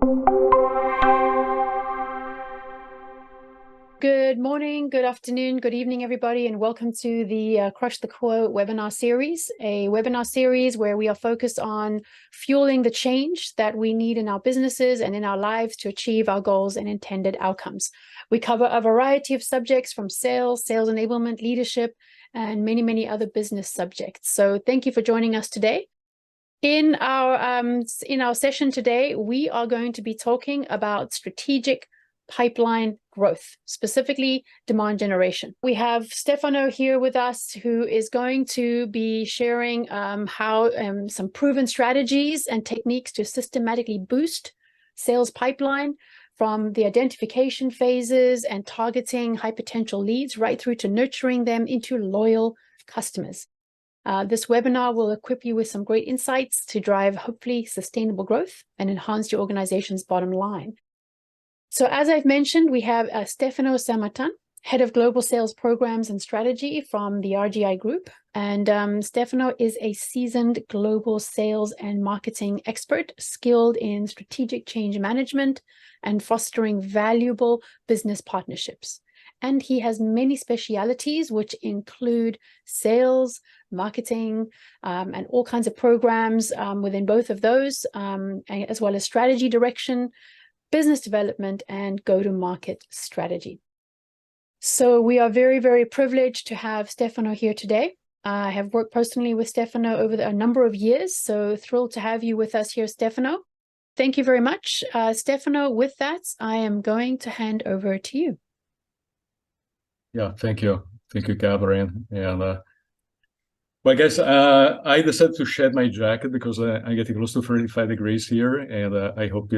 Good morning, good afternoon, good evening, everybody, and welcome to the Crush the Quote webinar series, a webinar series where we are focused on fueling the change that we need in our businesses and in our lives to achieve our goals and intended outcomes. We cover a variety of subjects from sales, sales enablement, leadership, and many, many other business subjects. So thank you for joining us today. In our session today, we are going to be talking about strategic pipeline growth, specifically demand generation. We have Stefano here with us, who is going to be sharing some proven strategies and techniques to systematically boost sales pipeline from the identification phases and targeting high potential leads right through to nurturing them into loyal customers. This webinar will equip you with some great insights to drive hopefully sustainable growth and enhance your organization's bottom line. So as I've mentioned, we have Stefano Sammartin, Head of Global Sales Programs and Strategy from the RGI Group. And Stefano is a seasoned global sales and marketing expert, skilled in strategic change management and fostering valuable business partnerships. And he has many specialities, which include sales, marketing, and all kinds of programs within both of those, as well as strategy direction, business development, and go-to-market strategy. So we are very, very privileged to have Stefano here today. I have worked personally with Stefano over a number of years, so thrilled to have you with us here, Stefano. Thank you very much. Stefano, with that, I am going to hand over to you. Yeah, thank you. Thank you, Catherine. And well, guys, I decided to shed my jacket because I'm getting close to 35 degrees here, and I hope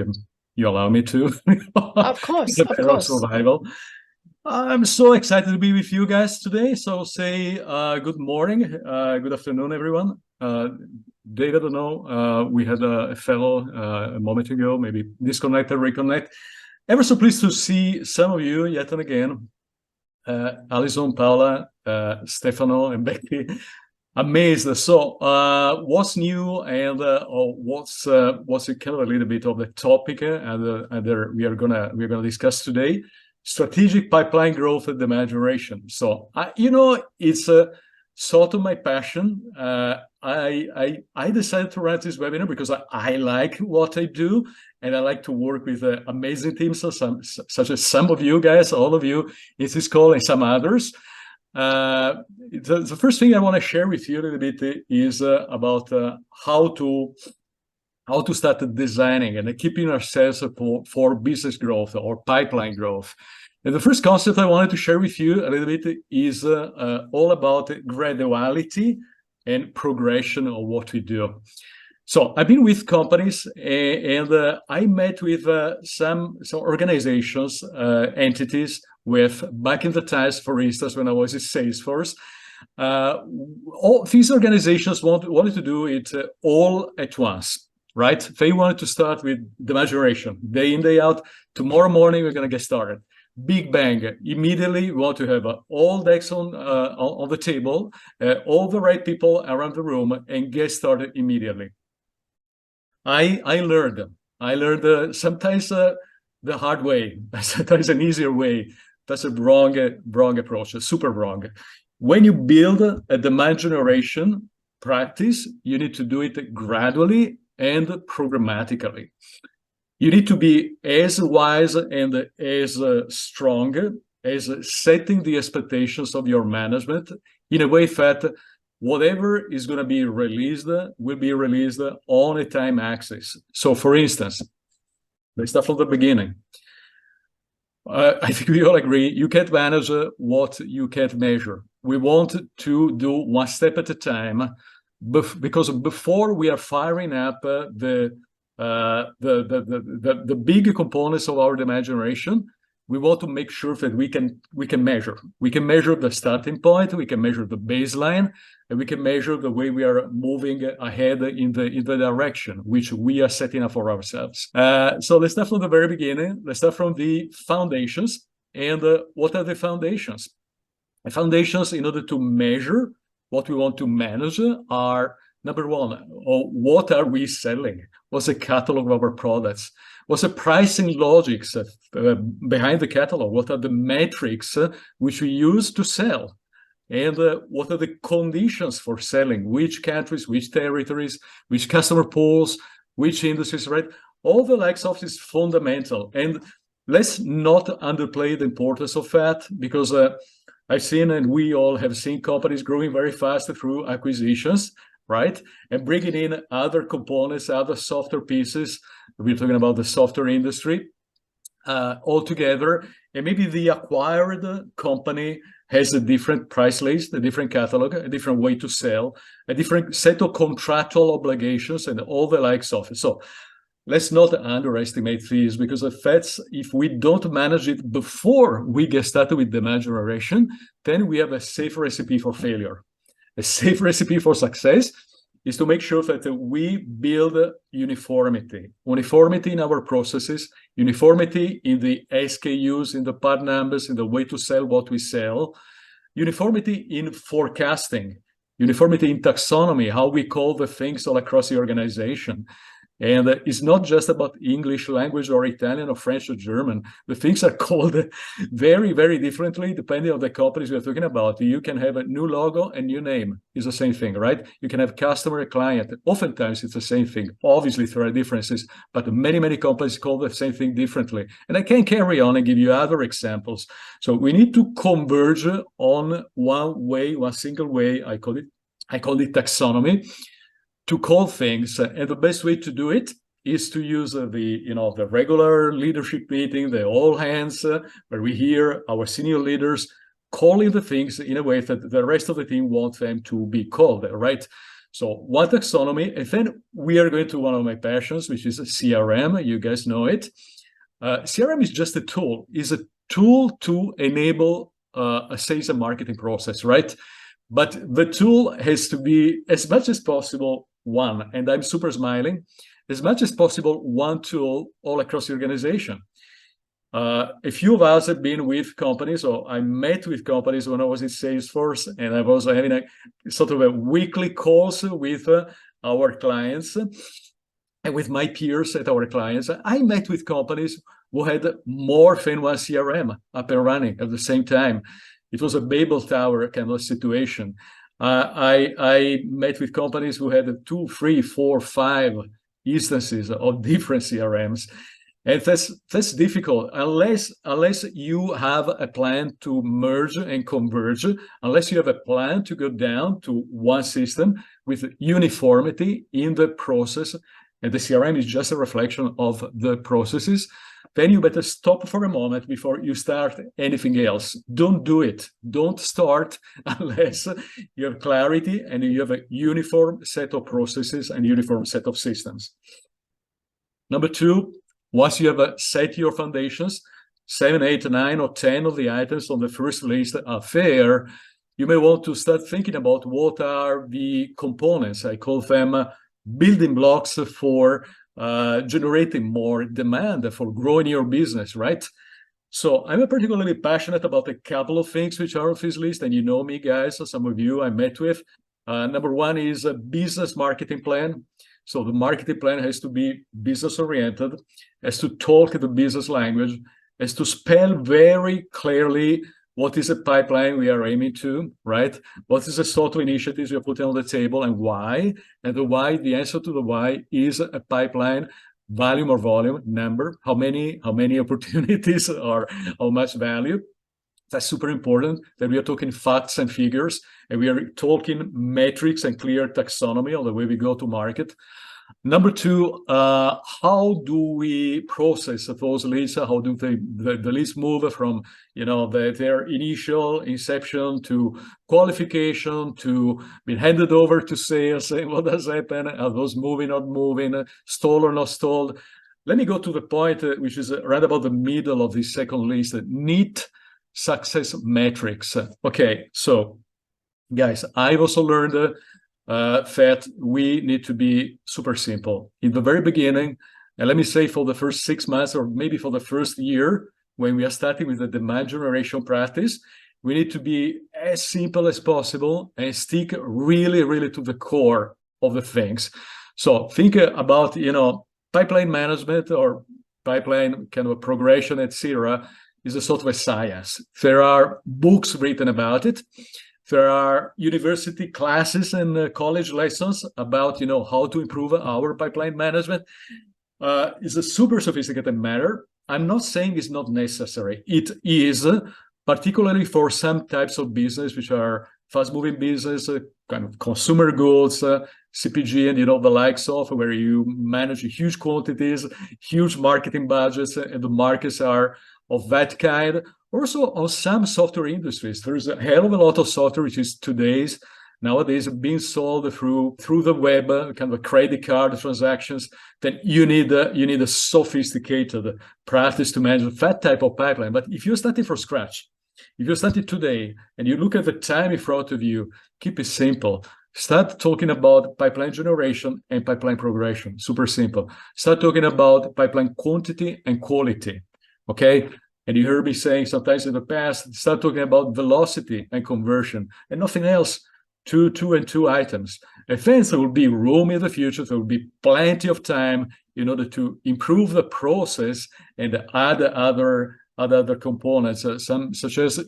you allow me to. Of course, of course. Survival. I'm so excited to be with you guys today. So say good morning, good afternoon, everyone. David, I don't know, we had a fellow a moment ago, maybe disconnect and reconnect. Ever so pleased to see some of you yet and again. Alison, Paula, Stefano, and Becky. Amazed. So what's new and what's kind of a little bit of the topic we are gonna discuss today: strategic pipeline growth and demand generation. So it's sort of my passion. I decided to run this webinar because I like what I do, and I like to work with amazing teams, such as some of you guys, all of you in this call, and some others. The first thing I want to share with you a little bit is about how to start designing and keeping ourselves for business growth or pipeline growth. And the first concept I wanted to share with you a little bit is all about graduality and progression of what we do. So I've been with companies, and I met with some organizations, entities with, back in the times, for instance, when I was at Salesforce, all these organizations wanted to do it all at once, right? They wanted to start with demand generation, day in, day out. Tomorrow morning, we're going to get started. Big bang, immediately we want to have all decks on the table, all the right people around the room, and get started immediately. I learned sometimes the hard way, sometimes an easier way. That's a wrong approach, super wrong. When you build a demand generation practice, you need to do it gradually and programmatically. You need to be as wise and as strong as setting the expectations of your management in a way that whatever is going to be released will be released on a time axis. So, for instance, let's start from the beginning. I think we all agree you can't manage what you can't measure. We want to do one step at a time, because before we are firing up the big components of our demand generation, we want to make sure that we can measure. We can measure the starting point, we can measure the baseline, and we can measure the way we are moving ahead in the direction which we are setting up for ourselves. So let's start from the very beginning. Let's start from the foundations. And what are the foundations? The foundations, in order to measure what we want to manage, are Number one, what are we selling? What's the catalog of our products? What's the pricing logics behind the catalog? What are the metrics which we use to sell? And what are the conditions for selling? Which countries, which territories, which customer pools, which industries, right? All the likes of is fundamental. And let's not underplay the importance of that, because I've seen, and we all have seen, companies growing very fast through acquisitions, right? And bringing in other components, other software pieces. We're talking about the software industry altogether. And maybe the acquired company has a different price list, a different catalog, a different way to sell, a different set of contractual obligations, and all the likes of it. So let's not underestimate these, because if we don't manage it before we get started with demand generation, then we have a safe recipe for failure. A safe recipe for success is to make sure that we build uniformity in our processes, uniformity in the SKUs, in the part numbers, in the way to sell what we sell, uniformity in forecasting, uniformity in taxonomy, how we call the things all across the organization. And it's not just about English language or Italian or French or German. The things are called very, very differently depending on the companies we're talking about. You can have a new logo and new name. It's the same thing, right? You can have customer, client. Oftentimes it's the same thing. Obviously there are differences, but many, many companies call the same thing differently. And I can carry on and give you other examples. So we need to converge on one way, one single way. I call it taxonomy, to call things. And the best way to do it is to use the regular leadership meeting, the all hands, where we hear our senior leaders calling the things in a way that the rest of the team wants them to be called, right? So one taxonomy, and then we are going to one of my passions, which is CRM. You guys know it. CRM is just a tool. It's a tool to enable a sales and marketing process, right? But the tool has to be, as much as possible, one, and I'm super smiling, as much as possible, one tool all across the organization. A few of us have been with companies, or I met with companies when I was in Salesforce, and I was having a sort of a weekly calls with our clients and with my peers at our clients. I met with companies who had more than one CRM up and running at the same time. It was a Babel Tower kind of situation. I met with companies who had 2, 3, 4, 5 instances of different CRMs. And that's difficult unless you have a plan to merge and converge, unless you have a plan to go down to one system with uniformity in the process, and the CRM is just a reflection of the processes, then you better stop for a moment before you start anything else. Don't do it. Don't start unless you have clarity and you have a uniform set of processes and uniform set of systems. Number 2, once you have set your foundations, 7, 8, 9, or 10 of the items on the first list are fair, you may want to start thinking about what are the components. I call them building blocks for generating more demand, for growing your business, right? So I'm particularly passionate about a couple of things which are on this list, and you know me, guys, some of you I met with. Number 1 is a business marketing plan. So the marketing plan has to be business-oriented, has to talk the business language, has to spell very clearly what is a pipeline we are aiming to, right? What is the sort of initiatives we are putting on the table and why? And the why, the answer to the why is a pipeline, volume or volume, number, how many opportunities or how much value. That's super important, that we are talking facts and figures, and we are talking metrics and clear taxonomy on the way we go to market. Number 2, how do we process those leads? How do the leads move from their initial inception to qualification to being handed over to sales? And what does happen? Are those moving, not moving, stalled or not stalled? Let me go to the point, which is right about the middle of this second list, neat success metrics. Okay, so guys, I've also learned that we need to be super simple in the very beginning, and let me say for the first 6 months or maybe for the first year when we are starting with the demand generation practice, we need to be as simple as possible and stick really to the core of the things. So think about, pipeline management or pipeline kind of progression, etc., is a sort of a science. There are books written about it. There are university classes and college lessons about, how to improve our pipeline management. It's a super sophisticated matter. I'm not saying it's not necessary. It is, particularly for some types of business, which are fast-moving business, kind of consumer goods, CPG, and the likes of, where you manage huge quantities, huge marketing budgets, and the markets are of that kind. Also, on some software industries, there's a hell of a lot of software which is nowadays being sold through the web, kind of credit card transactions. Then you need a sophisticated practice to manage that type of pipeline. But if you're starting from scratch, if you started today and you look at the time in front of you, keep it simple. Start talking about pipeline generation and pipeline progression. Super simple. Start talking about pipeline quantity and quality. Okay? And you heard me saying sometimes in the past, start talking about velocity and conversion and nothing else. Two items. And then there will be room in the future. There will be plenty of time in order to improve the process and add other components. Such as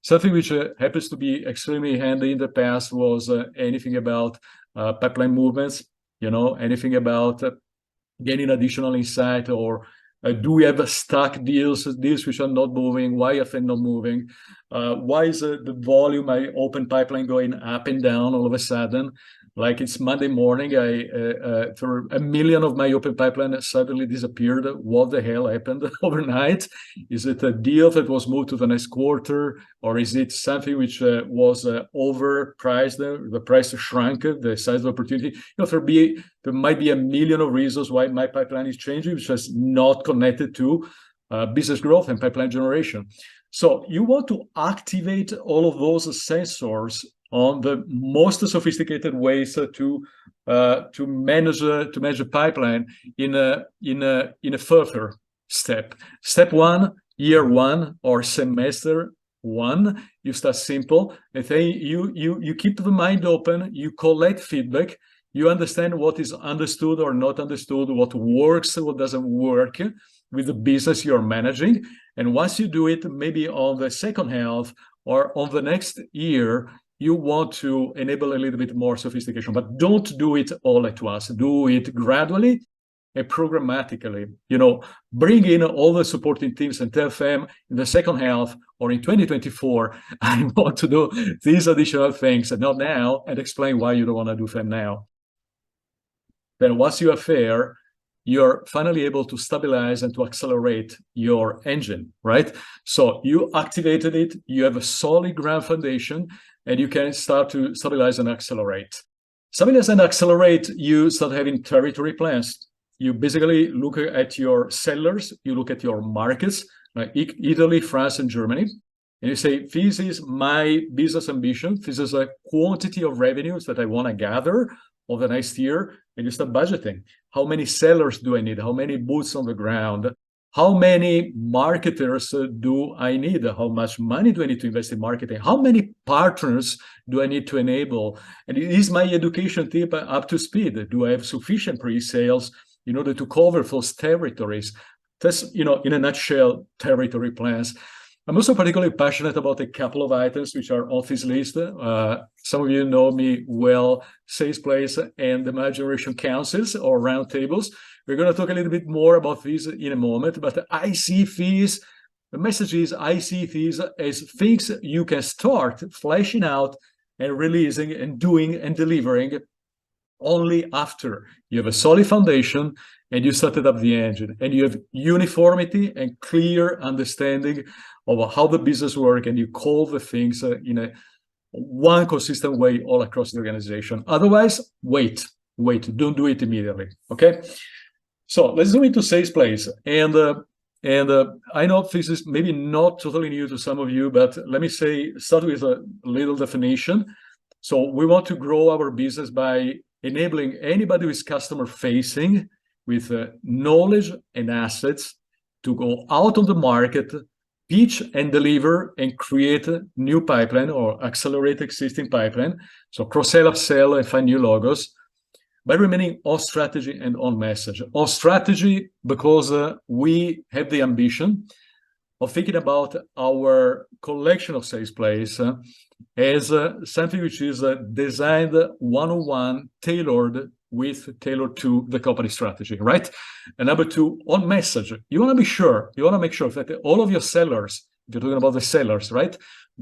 something which happens to be extremely handy in the past was anything about pipeline movements. Anything about getting additional insight, or do we have stuck deals which are not moving? Why are they not moving? Why is the volume, my open pipeline, going up and down all of a sudden? Like it's Monday morning, for 1 million of my open pipeline suddenly disappeared. What the hell happened overnight? Is it a deal that was moved to the next quarter, or is it something which was overpriced? The price shrunk, the size of the opportunity. There might be 1 million of reasons why my pipeline is changing, which is not connected to business growth and pipeline generation. So you want to activate all of those sensors on the most sophisticated ways to manage a pipeline in a further step. Step one, year one or semester one, you start simple, and then you keep the mind open. You collect feedback. You understand what is understood or not understood, what works, what doesn't work with the business you're managing. And once you do it, maybe on the second half or on the next year, you want to enable a little bit more sophistication, but don't do it all at once. Do it gradually and programmatically. Bring in all the supporting teams and tell them in the second half or in 2024, I want to do these additional things, and not now, and explain why you don't want to do them now. Then once you are there, you're finally able to stabilize and to accelerate your engine, right? So you activated it, you have a solid ground foundation, and you can start to stabilize and accelerate. Stabilize and accelerate, you start having territory plans. You basically look at your sellers, you look at your markets, like Italy, France, and Germany, and you say, this is my business ambition, this is a quantity of revenues that I want to gather over the next year, and you start budgeting. How many sellers do I need? How many boots on the ground? How many marketers do I need? How much money do I need to invest in marketing? How many partners do I need to enable? And is my education team up to speed? Do I have sufficient pre-sales in order to cover those territories? That's, in a nutshell, territory plans. I'm also particularly passionate about a couple of items which are on this list. Some of you know me well, SalesPlace and the Demand Generation Councils or roundtables. We're going to talk a little bit more about these in a moment, but I see these, the message is, I see these as things you can start fleshing out and releasing and doing and delivering only after you have a solid foundation and you started up the engine and you have uniformity and clear understanding of how the business works, and you call the things in a one consistent way all across the organization. Otherwise, wait, don't do it immediately, okay? So let's zoom into SalesPlace. And I know this is maybe not totally new to some of you, but let me start with a little definition. So we want to grow our business by enabling anybody who is customer facing with knowledge and assets to go out on the market, pitch and deliver and create a new pipeline or accelerate existing pipeline. So cross-sell, upsell, and find new logos. by remaining on strategy and on message. On strategy, because we have the ambition of thinking about our collection of sales plays as something which is designed one-on-one, tailored to the company strategy, right? And number two, on message, you want to make sure that all of your sellers, if you're talking about the sellers, right,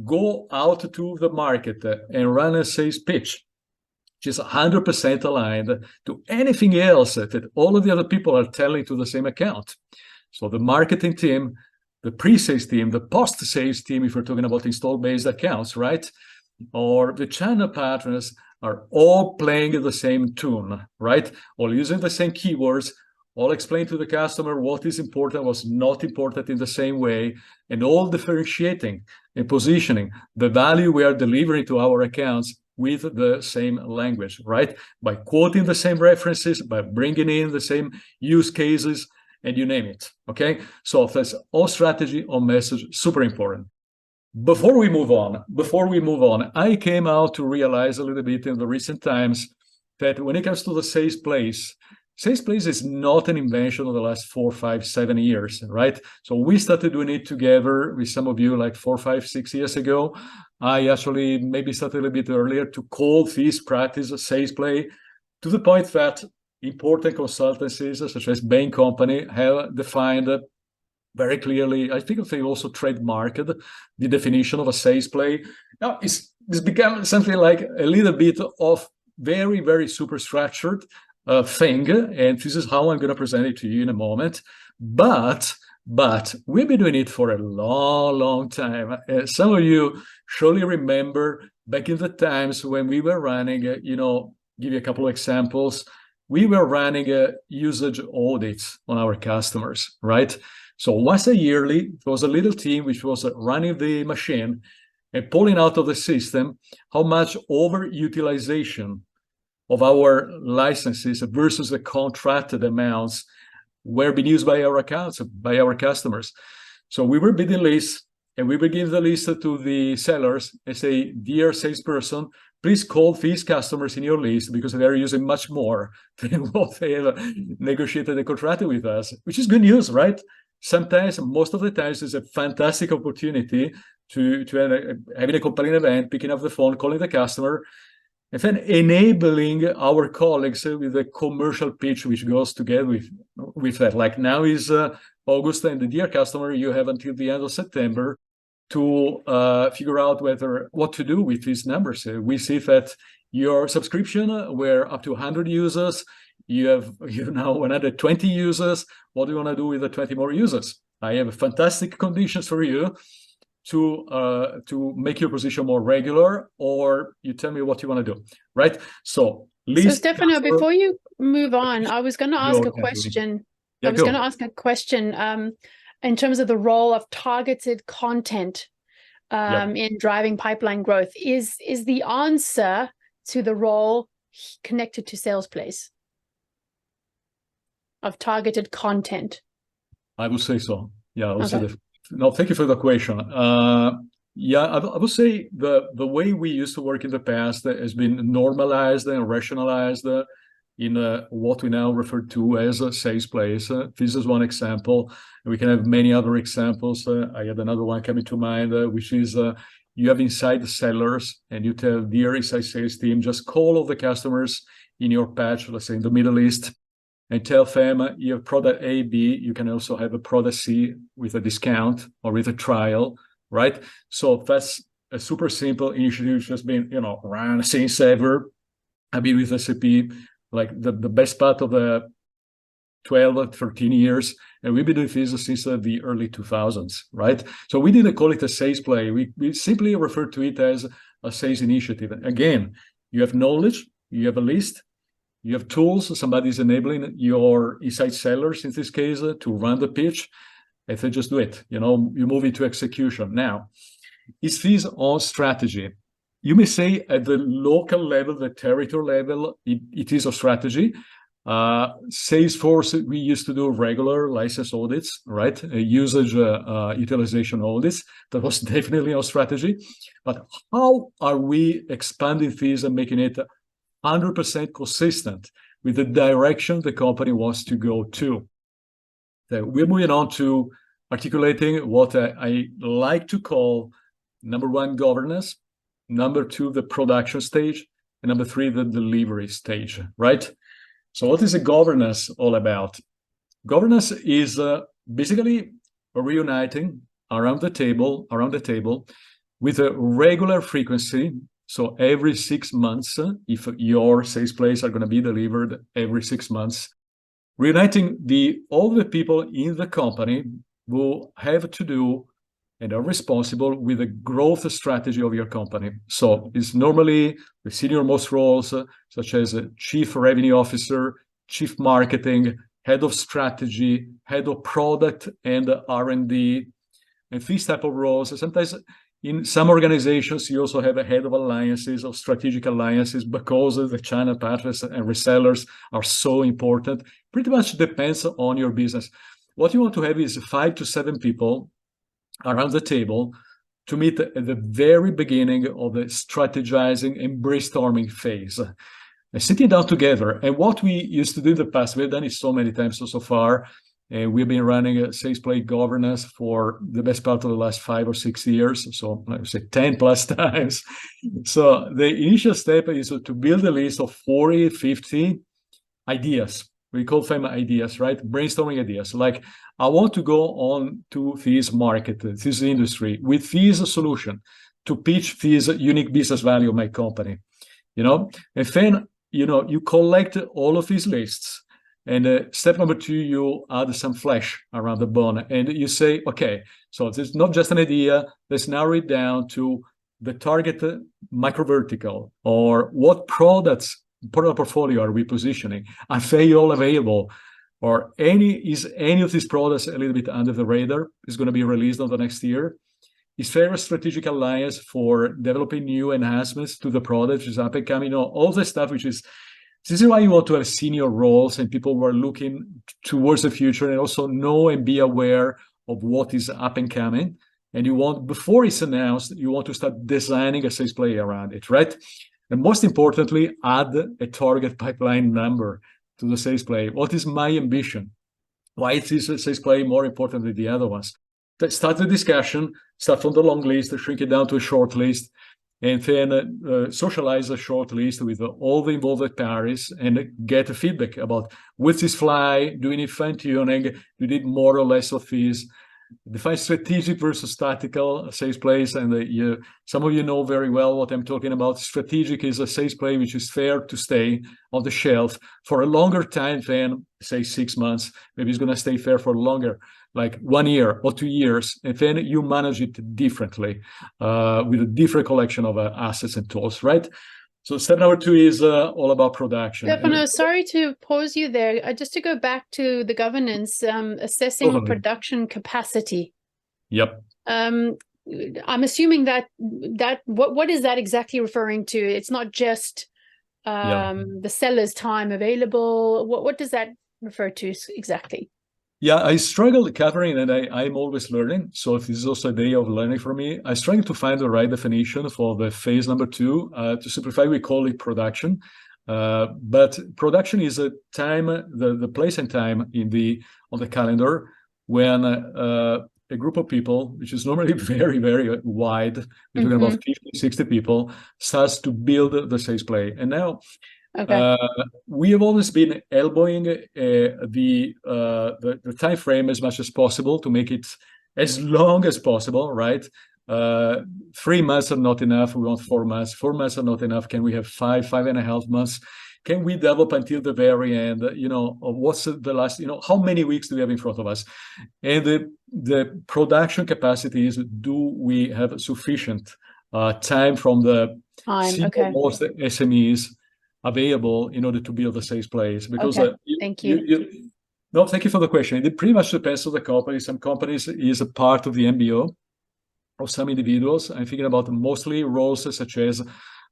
go out to the market and run a sales pitch, which is 100% aligned to anything else that all of the other people are telling to the same account. So the marketing team, the pre-sales team, the post-sales team, if we're talking about install-based accounts, right? Or the channel partners are all playing the same tune, right? All using the same keywords, all explain to the customer what is important, what's not important in the same way, and all differentiating and positioning the value we are delivering to our accounts with the same language, right? By quoting the same references, by bringing in the same use cases, and you name it, okay? So that's all strategy, on message, super important. Before we move on, I came out to realize a little bit in the recent times that when it comes to the sales plays is not an invention of the last 4, 5, 7 years, right? So we started doing it together with some of you like 4, 5, 6 years ago. I actually maybe started a little bit earlier to call this practice a sales play, to the point that important consultancies such as Bain Company have defined very clearly. I think they also trademarked the definition of a sales play. Now it's become something like a little bit of very, very super structured thing, and this is how I'm going to present it to you in a moment. But we've been doing it for a long, long time. Some of you surely remember back in the times when we were running, give you a couple of examples. We were running usage audits on our customers, right? So once a yearly, there was a little team which was running the machine and pulling out of the system how much overutilization of our licenses versus the contracted amounts were being used by our accounts, by our customers. So we were bidding lists, and we would give the list to the sellers and say, dear salesperson, please call these customers in your list because they're using much more than what they have negotiated and contracted with us, which is good news, right? Sometimes, most of the times, it's a fantastic opportunity to having a compelling event, picking up the phone, calling the customer, and then enabling our colleagues with a commercial pitch which goes together with that. Like now is August, and the dear customer, you have until the end of September to figure out what to do with these numbers. We see that your subscription were up to 100 users. You have now 120 users. What do you want to do with the 20 more users? I have fantastic conditions for you to make your position more regular, or you tell me what you want to do, right? So Stefano, before you move on, I was going to ask a question. In terms of the role of targeted content in driving pipeline growth. Is the answer to the role connected to sales plays of targeted content? I would say so. Yeah, I would say that. No, thank you for the question. I would say the way we used to work in the past has been normalized and rationalized in what we now refer to as sales plays. This is one example. We can have many other examples. I had another one coming to mind, which is you have inside sellers and you tell dear inside sales team, just call all the customers in your patch, let's say in the Middle East, and tell them you have product A, B, you can also have a product C with a discount or with a trial, right? So that's a super simple initiative which has been, run since ever. I've been with SAP like the best part of the 12 or 13 years, and we've been doing this since the early 2000s, right? So we didn't call it a sales play. We simply refer to it as a sales initiative. Again, you have knowledge, you have a list, you have tools, somebody's enabling your inside sellers, in this case, to run the pitch, and they just do it. You move into execution. Now, is this on strategy? You may say at the local level, the territory level, it is a strategy. Salesforce, we used to do regular license audits, right? Usage utilization audits. That was definitely our strategy. But how are we expanding these and making it 100% consistent with the direction the company wants to go to. So we're moving on to articulating what I like to call number one, governance, number two, the production stage, and number three, the delivery stage, right? So what is a governance all about? Governance is basically reuniting around the table with a regular frequency. So every 6 months, if your sales plays are going to be delivered every 6 months, reuniting all the people in the company who have to do and are responsible with the growth strategy of your company. So it's normally the senior most roles, such as a chief revenue officer, chief marketing, head of strategy, head of product and R&D, and these type of roles. Sometimes in some organizations, you also have a head of alliances, of strategic alliances, because the channel partners and resellers are so important. Pretty much depends on your business. What you want to have is 5 to 7 people around the table to meet at the very beginning of the strategizing and brainstorming phase. Sitting down together. And what we used to do in the past, we've done it so many times so far, we've been running a sales play governance for the best part of the last 5 or 6 years. So I would say 10 plus times. So the initial step is to build a list of 40, 50 ideas. We call them ideas, right? Brainstorming ideas. Like, I want to go on to this market, this industry, with this solution to pitch this unique business value of my company, And then, you collect all of these lists. And step number 2, you add some flesh around the bone. And you say, okay, so it's not just an idea. Let's narrow it down to the target micro vertical, or what product portfolio are we positioning? Are they all available? Or is any of these products a little bit under the radar? Is going to be released on the next year? Is there a strategic alliance for developing new enhancements to the product, which is up and coming? All the stuff this is why you want to have senior roles and people who are looking towards the future and also know and be aware of what is up and coming. And you want, before it's announced, you want to start designing a sales play around it, right? And most importantly, add a target pipeline number to the sales play. What is my ambition? Why is this sales play more important than the other ones? Start the discussion, start from the long list, shrink it down to a short list, and then socialize a short list with all the involved parties and get feedback about, will this fly? Do we need fine-tuning? Do we need more or less of these? Define strategic versus tactical sales plays, and some of you know very well what I'm talking about. Strategic is a sales play which is fair to stay on the shelf for a longer time than, say, 6 months. Maybe it's going to stay fair for longer, like 1 year or 2 years, and then you manage it differently with a different collection of assets and tools, right? So step number 2 is all about production. Stefano, sorry to pause you there. Just to go back to the governance, assessing Totally. Production capacity. Yep. I'm assuming that what is that exactly referring to? It's not just the seller's time available. What does that refer to exactly? Yeah, I struggled, Catherine, and I'm always learning. So this is also a day of learning for me. I struggled to find the right definition for the phase number 2. To simplify, we call it production. But production is a time, the place and time on the calendar when a group of people, which is normally very, very wide, we're talking about 50, 60 people, starts to build the sales play. And now, okay. We have always been elbowing the time frame as much as possible to make it as long as possible, right? 3 months are not enough. We want 4 months. 4 months are not enough. Can we have 5.5 months? Can we develop until the very end? What's the last? How many weeks do we have in front of us? And the production capacity is: do we have sufficient time from the most SMEs available in order to build the sales plays? Because thank you. No, thank you for the question. It pretty much depends on the company. Some companies is a part of the MBO of some individuals. I'm thinking about mostly roles such as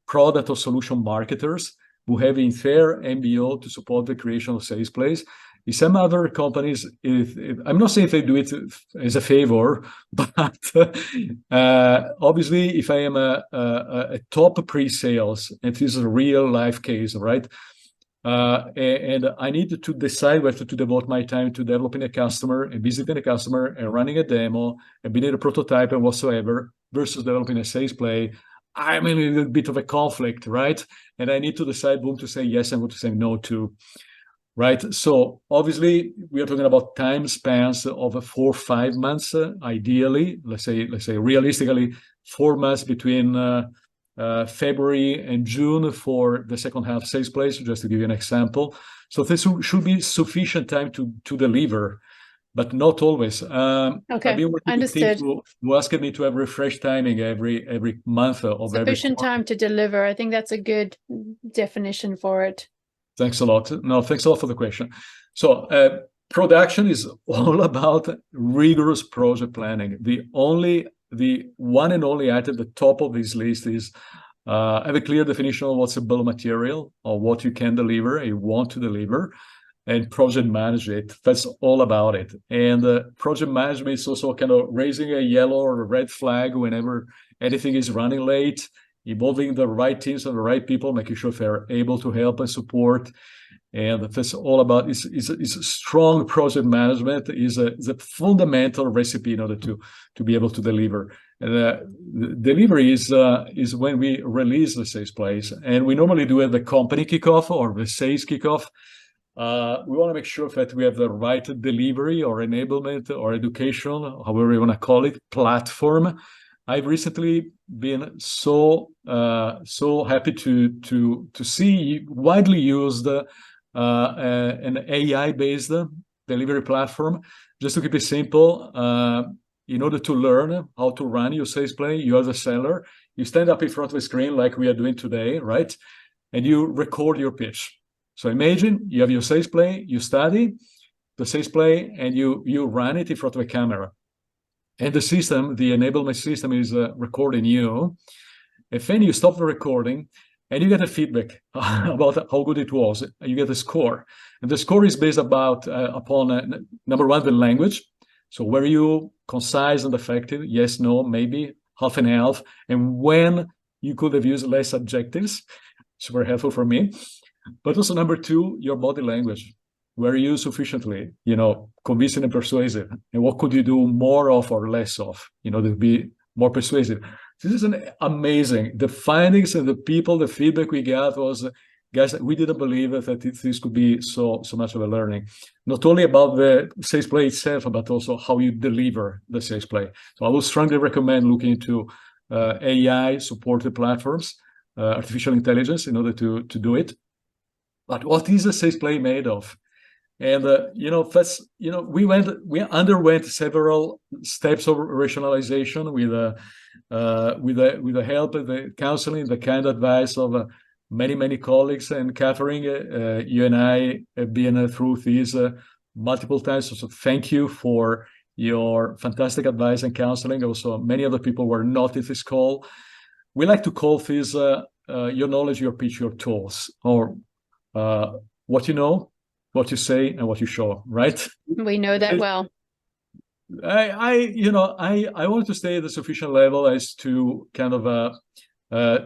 product or solution marketers who have in their MBO to support the creation of sales plays. In some other companies, I'm not saying they do it as a favor, but obviously, if I am a top pre-sales, and this is a real life case, right? and I need to decide whether to devote my time to developing a customer and visiting a customer and running a demo and building a prototype and whatsoever versus developing a sales play. I'm in a little bit of a conflict, right? And I need to decide whom to say yes and whom to say no to, right? So obviously we are talking about time spans of 4 or 5 months, ideally. Let's say realistically 4 months between February and June for the second half sales plays, just to give you an example. So this should be sufficient time to deliver, but not always. Okay, I've been working understood. with who asked me to have refresh timing every month of Sufficient every time to deliver. I think that's a good definition for it. Thanks a lot. No, thanks a lot for the question. So production is all about rigorous project planning. The one and only item at the top of this list is have a clear definition of what's a bill of material or what you can deliver, you want to deliver, and project manage it. That's all about it. And project management is also kind of raising a yellow or a red flag whenever anything is running late, involving the right teams and the right people, making sure they're able to help and support. And that's all about is strong project management is a fundamental recipe in order to be able to deliver. And delivery is when we release the sales plays, and we normally do it the company kickoff or the sales kickoff. We want to make sure that we have the right delivery or enablement or education, however you want to call it, platform. I've recently been so happy to see widely used an AI-based delivery platform. Just to keep it simple, in order to learn how to run your sales play, you as a seller, you stand up in front of a screen like we are doing today, right? And you record your pitch. So imagine you have your sales play, you study the sales play, and you run it in front of a camera. And the system, the enablement system, is recording you. And then you stop the recording, and you get a feedback about how good it was. You get a score, and the score is based upon number one, the language. So were you concise and effective? Yes, no, maybe, half and half. And when you could have used less adjectives, super helpful for me. But also number two, your body language. Were you sufficiently, convincing and persuasive? And what could you do more of or less of, to be more persuasive? This is amazing. The findings and the people, the feedback we got was, guys, we didn't believe that this could be so much of a learning. Not only about the sales play itself, but also how you deliver the sales play. So I would strongly recommend looking into AI-supported platforms, artificial intelligence, in order to do it. But what is a sales play made of? And we underwent several steps of rationalization with the help of the counseling, the kind advice of many colleagues. And Catherine, you and I have been through these multiple times. So thank you for your fantastic advice and counseling. Also, many other people were not in this call. We like to call this your knowledge, your pitch, your tools, or what you know, what you say, and what you show, right? We know that well. I want to stay at a sufficient level as to kind of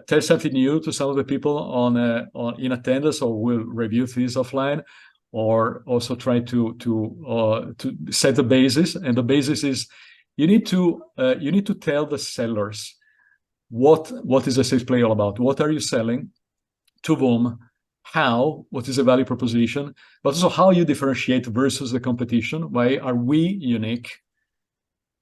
tell something new to some of the people on in attendance, or will review these offline, or also try to set the basis. And the basis is you need to tell the sellers what is a sales play all about. What are you selling? To whom? How? What is the value proposition? But also how you differentiate versus the competition. Why are we unique?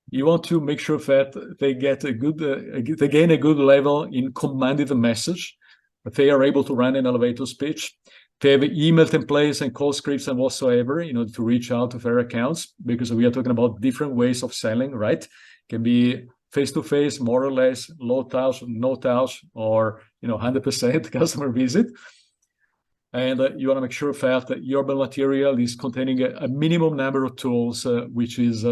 You want to make sure that they get they gain a good level in commanding the message, that they are able to run an elevator speech. They have email templates and call scripts and whatsoever, to reach out to their accounts, because we are talking about different ways of selling, right? It can be face-to-face, more or less, low touch, no touch, or 100% customer visit. And you want to make sure that your bill of material is containing a minimum number of tools, which is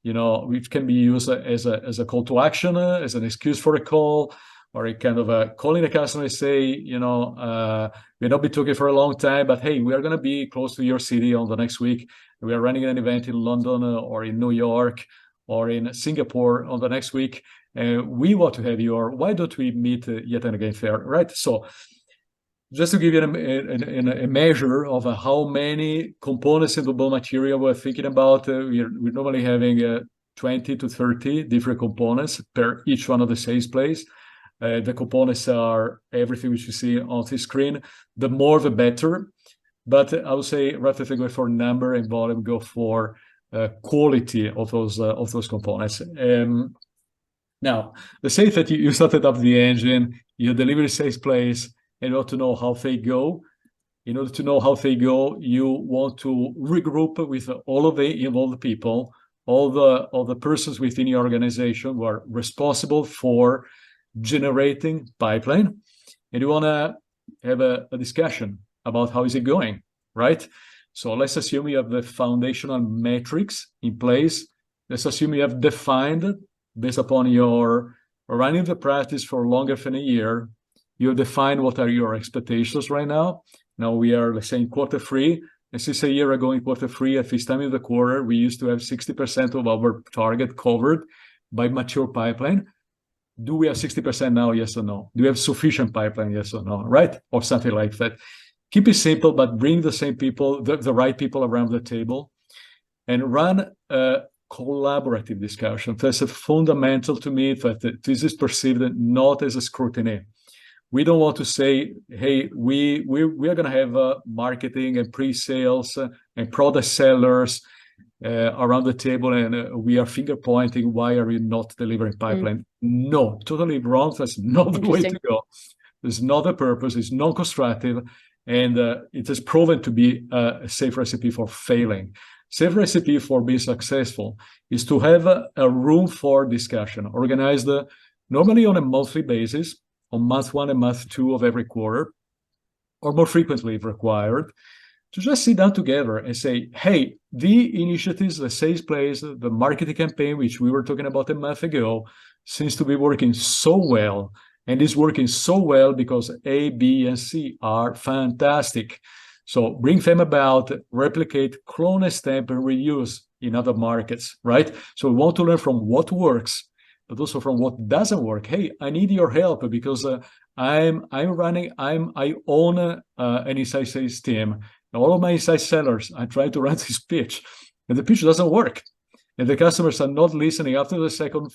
which can be used as a call to action, as an excuse for a call, or a kind of calling the customer and say, we've not been talking for a long time, but hey, we are going to be close to your city on the next week. We are running an event in London or in New York or in Singapore on the next week. We want to have you, or why don't we meet yet and again there, right? So just to give you a measure of how many components in the bill of material we're thinking about, we're normally having 20 to 30 different components per each one of the sales plays. The components are everything which you see on the screen. The more, the better. But I would say, rather than go for number and volume, go for quality of those components. Now, let's say that you started up the engine, you deliver sales plays, and you want to know how they go. In order to know how they go, you want to regroup with all of the involved people, all the persons within your organization who are responsible for generating pipeline, and you want to have a discussion about how is it going, right? So let's assume you have the foundational metrics in place. Let's assume you have defined, based upon your running the practice for longer than a year, you define what are your expectations right now. Now we are, let's say, in quarter three. And since a year ago in quarter three, at this time of the quarter, we used to have 60% of our target covered by mature pipeline. Do we have 60% now? Yes or no? Do we have sufficient pipeline? Yes or no? Right? Or something like that. Keep it simple, but bring the same people, the right people around the table, and run a collaborative discussion. That's fundamental to me, that this is perceived not as a scrutiny. We don't want to say, hey, we are going to have marketing and pre-sales and product sellers around the table, and we are finger pointing, why are you not delivering pipeline? No, totally wrong. That's not the way to go. There's not a purpose. It's non-constructive, and it has proven to be a safe recipe for failing. Safe recipe for being successful is to have a room for discussion, organized normally on a monthly basis, on month 1 and month 2 of every quarter, or more frequently if required, to just sit down together and say, hey, the initiatives, the sales plays, the marketing campaign, which we were talking about a month ago, seems to be working so well, and is working so well because A, B, and C are fantastic. So bring them about, replicate, clone, stamp, and reuse in other markets, right? So we want to learn from what works, but also from what doesn't work. Hey, I need your help because I own an inside sales team. All of my inside sellers, I try to run this pitch, and the pitch doesn't work. And the customers are not listening after the second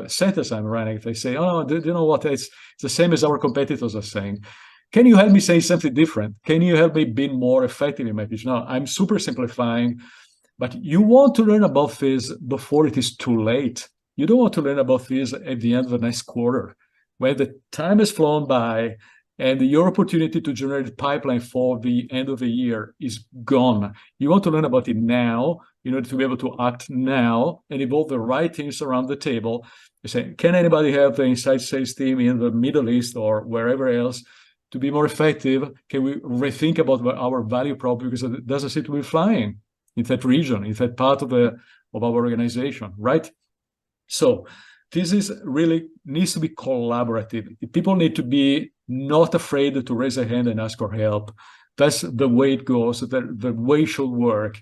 sentence I'm running. They say, oh, do you know what? It's the same as our competitors are saying. Can you help me say something different? Can you help me be more effective in my pitch? No, I'm super simplifying, but you want to learn about this before it is too late. You don't want to learn about this at the end of the next quarter, when the time has flown by and your opportunity to generate pipeline for the end of the year is gone. You want to learn about it now in order to be able to act now and involve the right teams around the table. You say, can anybody help the inside sales team in the Middle East or wherever else to be more effective? Can we rethink about our value prop, because it doesn't seem to be flying in that region, in that part of our organization, right? So this is really needs to be collaborative. People need to be not afraid to raise a hand and ask for help. That's the way it goes, the way it should work.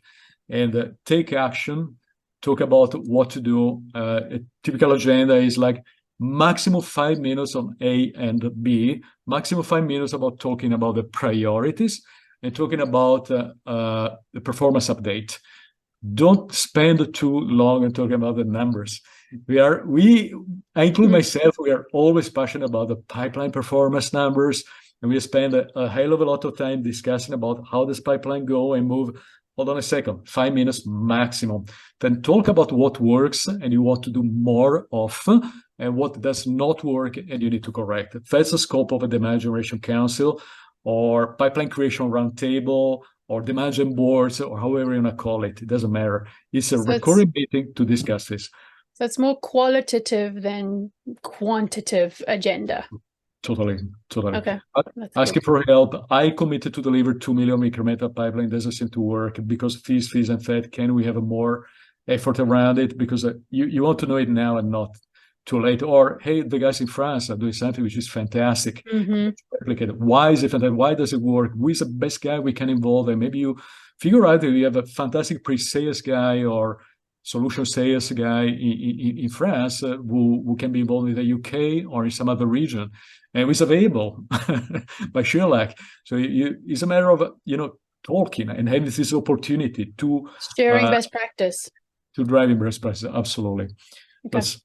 And take action, talk about what to do. A typical agenda is like maximum 5 minutes on A and B, maximum 5 minutes about talking about the priorities and talking about the performance update. Don't spend too long on talking about the numbers. I include myself, we are always passionate about the pipeline performance numbers, and we spend a hell of a lot of time discussing about how does pipeline go and move. Hold on a second, 5 minutes maximum. Then talk about what works and you want to do more of, and what does not work and you need to correct it. That's the scope of a demand generation council or pipeline creation roundtable or demand gen boards or however you want to call it. It doesn't matter. It's a recurring meeting to discuss this. So it's more qualitative than quantitative agenda. Totally. Okay. Asking for help. I committed to deliver 2 million incremental pipeline. Doesn't seem to work because fees, and that. Can we have a more effort around it? Because you want to know it now and not too late. Or, hey, the guys in France are doing something which is fantastic. Replicate it. Why is it fantastic? Why does it work? Who is the best guy we can involve? And maybe you figure out that you have a fantastic pre-sales guy or solution sales guy in France who can be involved in the UK or in some other region, and is available by sheer luck. So it's a matter of talking and having this opportunity to sharing best practice, to driving best practice. Absolutely, okay. That's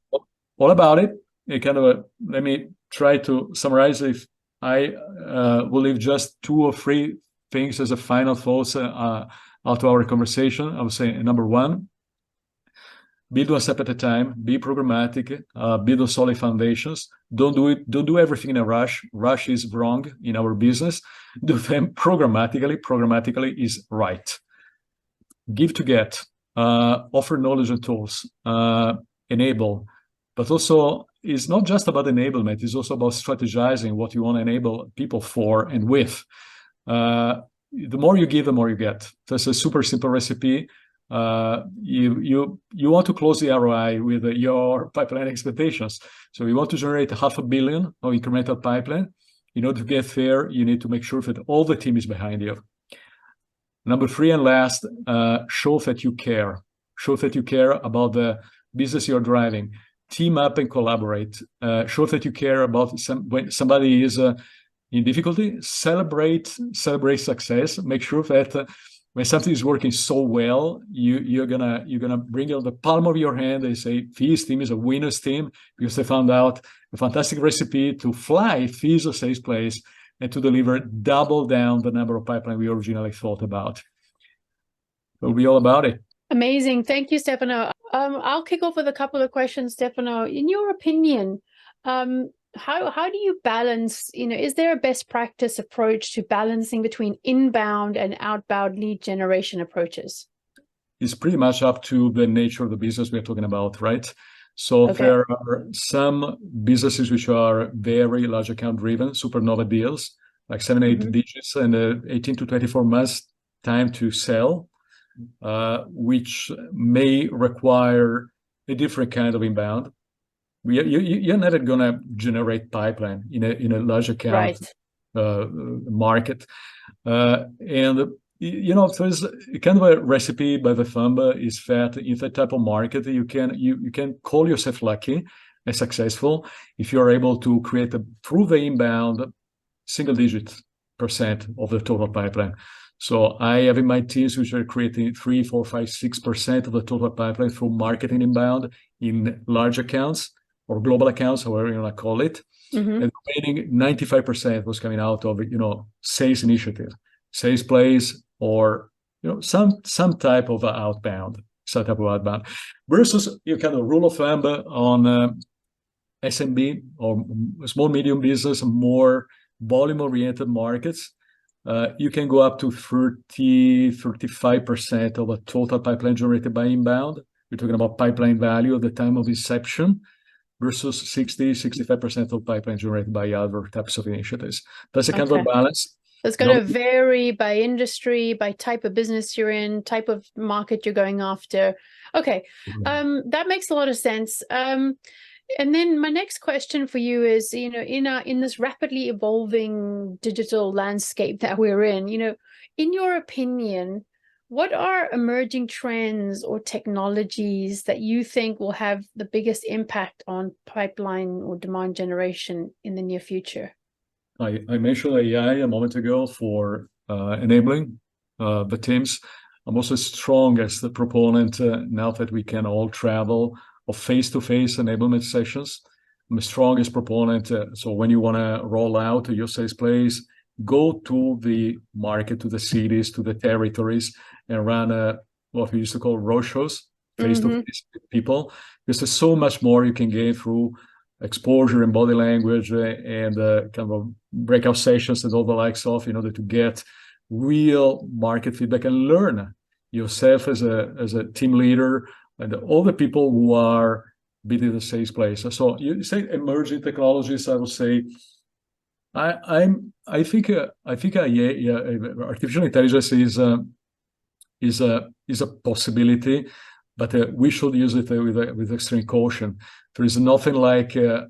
all about it. Let me try to summarize. If I will leave just 2 or 3 things as a final thoughts out of our conversation, I would say number 1, build one step at a time, be programmatic, build on solid foundations. Don't do everything in a rush. Rush is wrong in our business. Do them programmatically. Programmatically is right. Give to get, offer knowledge and tools, enable, but also it's not just about enablement, it's also about strategizing what you want to enable people for and with. The more you give, the more you get. That's a super simple recipe. You want to close the ROI with your pipeline expectations. So you want to generate 500 million of incremental pipeline. In order to get there, you need to make sure that all the team is behind you. Number 3 and last, show that you care. Show that you care about the business you're driving. Team up and collaborate. Show that you care about when somebody is in difficulty. Celebrate success. Make sure that when something is working so well, you're gonna bring it on the palm of your hand and say, "This team is a winner's team because they found out a fantastic recipe to fly this or sales place and to deliver double down the number of pipeline we originally thought about." It'll be all about it. Amazing. Thank you, Stefano. I'll kick off with a couple of questions, Stefano. In your opinion, how do you balance, is there a best practice approach to balancing between inbound and outbound lead generation approaches? It's pretty much up to the nature of the business we're talking about, right? So okay. There are some businesses which are very large account driven, supernova deals, like 7-8 digits and 18 to 24 months time to sell, which may require a different kind of inbound. You're never gonna generate pipeline in a large account market, and there's kind of a recipe by the thumb is that in that type of market you can call yourself lucky and successful if you're able to create through the inbound single-digit % of the total pipeline. So I have in my teams which are creating 3, 4, 5, 6% of the total pipeline through marketing inbound in large accounts or global accounts, however you want to call it. And the remaining 95% was coming out of sales initiative, sales plays, or some type of outbound, versus kind of rule of thumb on SMB or small medium business, more volume oriented markets. You can go up to 30-35% of a total pipeline generated by inbound. We're talking about pipeline value at the time of inception versus 60-65% of pipeline generated by other types of initiatives. That's a kind of a balance. It's going to vary by industry, by type of business you're in, type of market you're going after. Okay, that makes a lot of sense. And then my next question for you is, in this rapidly evolving digital landscape that we're in your opinion, what are emerging trends or technologies that you think will have the biggest impact on pipeline or demand generation in the near future? I mentioned AI a moment ago for enabling the teams. I'm also strong as the proponent now that we can all travel of face-to-face enablement sessions. I'm the strongest proponent. So when you want to roll out your sales plays, go to the market, to the cities, to the territories, and run what we used to call roadshows, face-to-face with people. Because there's so much more you can gain through exposure and body language and kind of breakout sessions and all the likes of, in order to get real market feedback and learn yourself as a team leader and all the people who are building the sales place. So you say emerging technologies, I would say, I think artificial intelligence is a possibility, but we should use it with extreme caution. There is nothing like when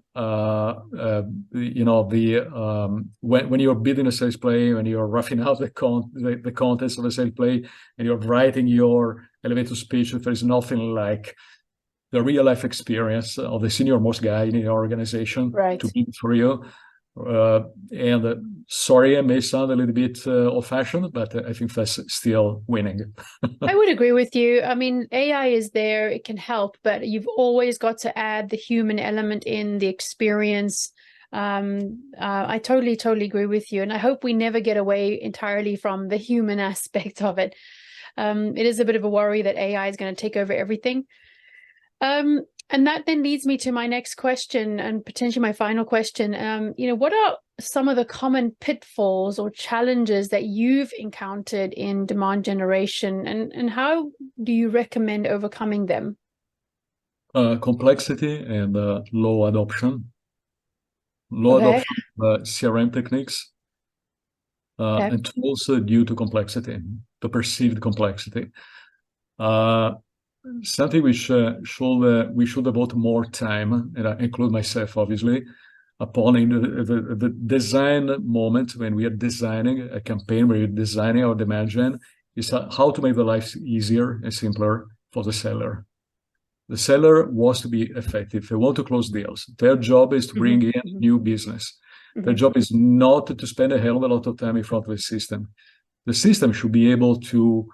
you're building a sales play, when you're roughing out the contents of a sales play, and you're writing your elevator speech, there is nothing like the real life experience of the senior most guy in your organization Right. to be for you. Sorry, I may sound a little bit old-fashioned, but I think that's still winning. I would agree with you. I mean, AI is there, it can help, but you've always got to add the human element in the experience. I totally agree with you. And I hope we never get away entirely from the human aspect of it. It is a bit of a worry that AI is going to take over everything. And that then leads me to my next question and potentially my final question. What are some of the common pitfalls or challenges that you've encountered in demand generation, and how do you recommend overcoming them? Complexity and low adoption. Okay. CRM techniques Okay. and tools due to complexity, the perceived complexity. Something which we should devote more time, and I include myself obviously, upon in the design moment when we are designing a campaign, where we're designing our demand gen, is how to make the life easier and simpler for the seller. The seller wants to be effective. They want to close deals. Their job is to bring in new business. Their job is not to spend a hell of a lot of time in front of the system. The system should be able to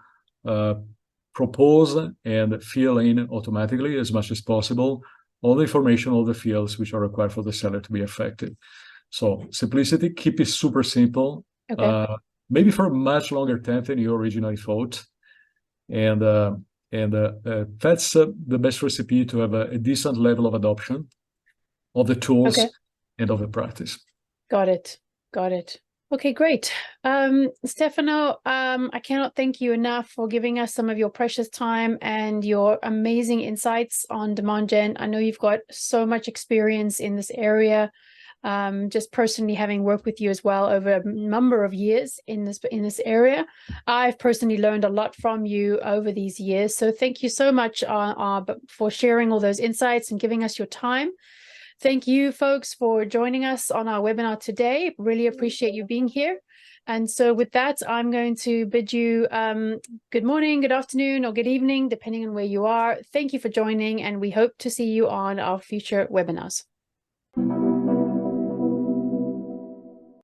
propose and fill in automatically as much as possible all the information, all the fields which are required for the seller to be effective. So simplicity, keep it super simple. Okay. Maybe for a much longer time than you originally thought. And that's the best recipe to have a decent level of adoption of the tools and of the practice. Got it. Okay, great. Stefano, I cannot thank you enough for giving us some of your precious time and your amazing insights on demand gen. I know you've got so much experience in this area, just personally having worked with you as well over a number of years in this area. I've personally learned a lot from you over these years. So thank you so much for sharing all those insights and giving us your time. Thank you, folks, for joining us on our webinar today. Really appreciate you being here. And so with that, I'm going to bid you good morning, good afternoon, or good evening, depending on where you are. Thank you for joining, and we hope to see you on our future webinars.